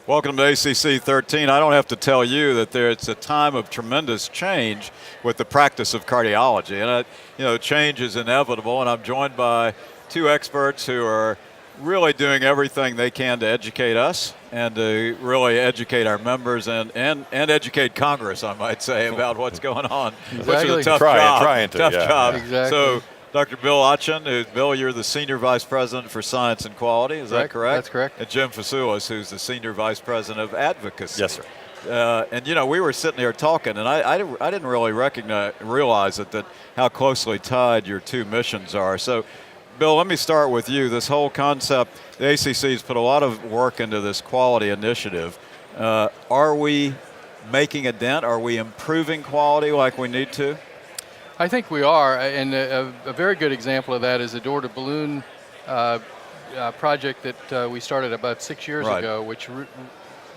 Welcome to ACC.13. I don't have to tell you that it's a time of tremendous change with the practice of cardiology. And, change is inevitable, and I'm joined by two experts who are really doing everything they can to educate us and to really educate our members and educate Congress, I might say, about what's going on, Exactly. which is a tough job. Exactly. So, Dr. Bill Oetgen, Bill, you're the Senior Vice President for Science and Quality, is that correct? That's correct. And Jim Fasules, who's the Senior Vice President of Advocacy. Yes, sir. And we were sitting here talking, and I didn't really realize that how closely tied your two missions are. So, Bill, let me start with you. This whole concept, the ACC's put a lot of work into this quality initiative. Are we making a dent? Are we improving quality like we need to? I think we are, and a very good example of that is the door-to-balloon project that we started about 6 years ago, which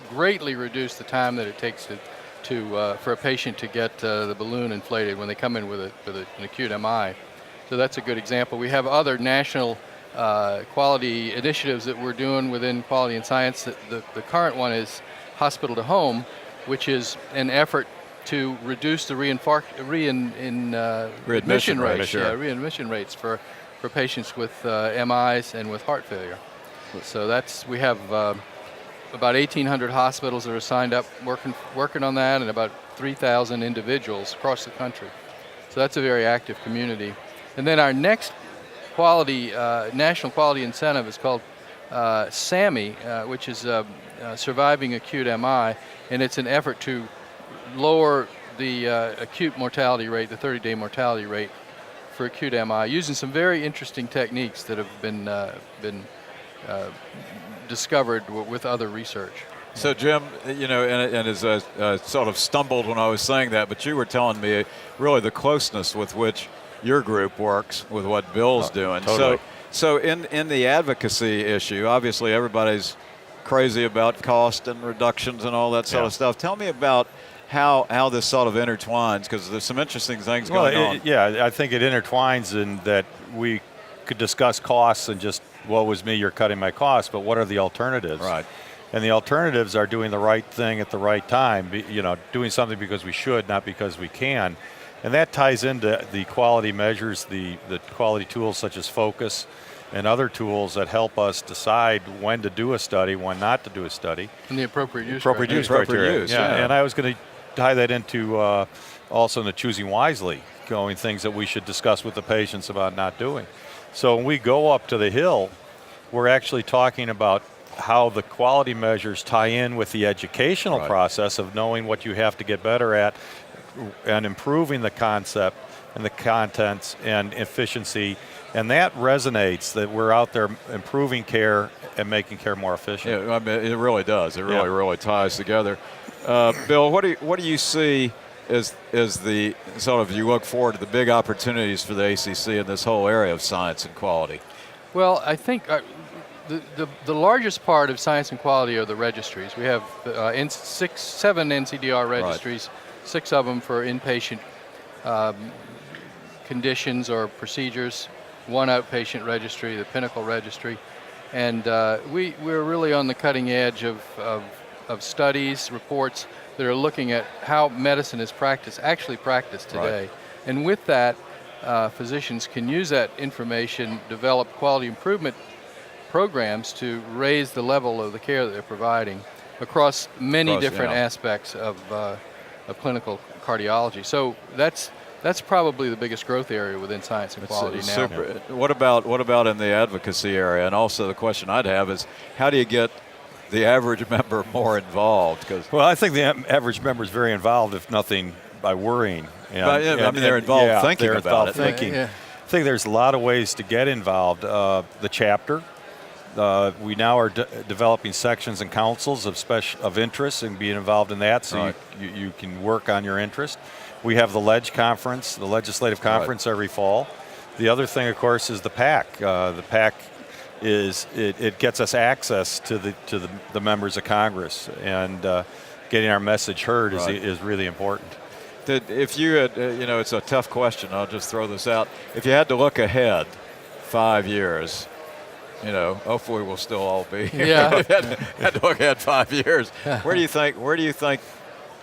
greatly reduced the time that it takes for a patient to get the balloon inflated when they come in with an acute MI. So that's a good example. We have other national quality initiatives that we're doing within quality and science. The current one is hospital to home, which is an effort to reduce the readmission rates for patients with MIs and with heart failure. So we have about 1,800 hospitals that are signed up working on that, and about 3,000 individuals across the country. So that's a very active community. And then our next national quality incentive is called SAMI, which is Surviving Acute MI, and it's an effort to lower the acute mortality rate, the 30-day mortality rate for acute MI, using some very interesting techniques that have been discovered with other research. So Jim, and as I sort of stumbled when I was saying that, but you were telling me really the closeness with which your group works with what Bill's doing. Totally. So in the advocacy issue, obviously everybody's crazy about cost and reductions and all that sort of stuff. Tell me about how this sort of intertwines, because there's some interesting things going on. I think it intertwines in that we could discuss costs and just, woe was me, you're cutting my costs, but what are the alternatives? Right. And the alternatives are doing the right thing at the right time, doing something because we should, not because we can. And that ties into the quality measures, the quality tools such as Focus and other tools that help us decide when to do a study, when not to do a study. And the appropriate use criteria. Yeah. And I was going to tie that into also in the choosing wisely, things that we should discuss with the patients about not doing. So when we go up to the Hill, we're actually talking about how the quality measures tie in with the educational process of knowing what you have to get better at and improving the concept and the contents and efficiency. And that resonates, that we're out there improving care and making care more efficient. Yeah, I mean, it really does. It really ties together. Bill, what do you see as the sort of, you look forward to the big opportunities for the ACC in this whole area of science and quality? Well, I think the largest part of science and quality are the registries. We have 7 NCDR registries, 6 of them for inpatient conditions or procedures, 1 outpatient registry, the Pinnacle registry. And we're really on the cutting edge of studies, reports that are looking at how medicine is actually practiced today. Right. And with that, physicians can use that information, develop quality improvement programs to raise the level of the care that they're providing across many different aspects of clinical cardiology. So that's probably the biggest growth area within science and quality now. Super. What about in the advocacy area? And also the question I'd have is, how do you get the average member more involved? Well, I think the average member is very involved, if nothing, by worrying. They're involved thinking about it. I think there's a lot of ways to get involved. The chapter. We now are developing sections and councils of interest and being involved in that, so you can work on your interest. We have the Conference, the Legislative Conference every fall. The other thing, of course, is the PAC. The PAC it gets us access to the members of Congress, and getting our message heard is really important. If you had, it's a tough question. I'll just throw this out. If you had to look ahead 5 years, you know, hopefully we'll still all be here. Yeah. Had to look at 5 years. Where do you think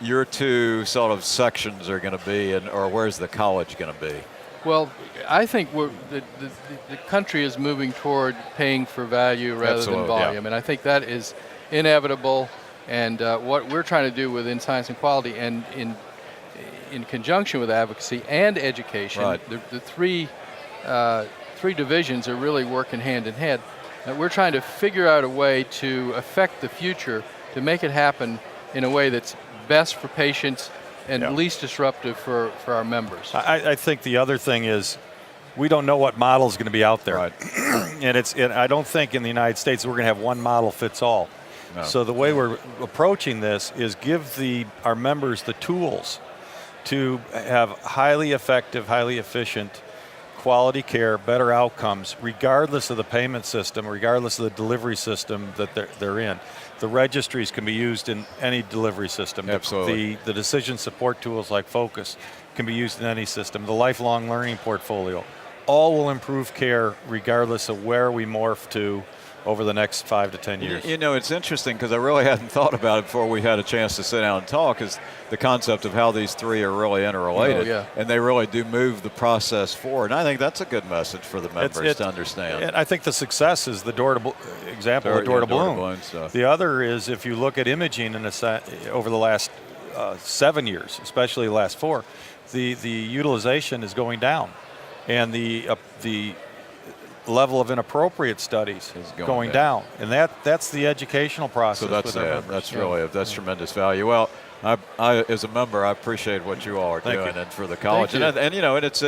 your two sort of sections are going to be, or where's the college going to be? Well, I think the country is moving toward paying for value rather Absolutely, than volume, and I think that is inevitable. And what we're trying to do within science and quality, and in conjunction with advocacy and education, right. the three divisions are really working hand in hand. We're trying to figure out a way to affect the future, to make it happen in a way that's best for patients and least disruptive for our members. I think the other thing is we don't know what model is going to be out there. Right. and I don't think in the United States we're going to have one model fits all. No. So the way we're approaching this is give our members the tools to have highly effective, highly efficient quality care, better outcomes, regardless of the payment system, regardless of the delivery system that they're in. The registries can be used in any delivery system. Absolutely. The decision support tools like Focus can be used in any system. The lifelong learning portfolio, all will improve care regardless of where we morph to over the next 5 to 10 years. You know, it's interesting because I really hadn't thought about it before we had a chance to sit down and talk, is the concept of how these three are really interrelated, and they really do move the process forward. And I think that's a good message for the members to understand. And I think the success is the door-to-bloom. The other is, if you look at imaging over the last 7 years, especially the last 4, the utilization is going down, and the level of inappropriate studies is going down, and that's the educational process. So that's tremendous value. Well, I as a member, I appreciate what you all are doing, and for the college, and you know, and it's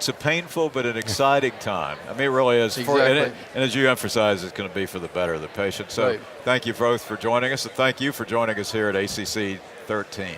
a painful but an exciting time. I mean, it really is. Exactly. And as you emphasize, it's going to be for the better of the patient. So thank you both for joining us, and thank you for joining us here at ACC 13.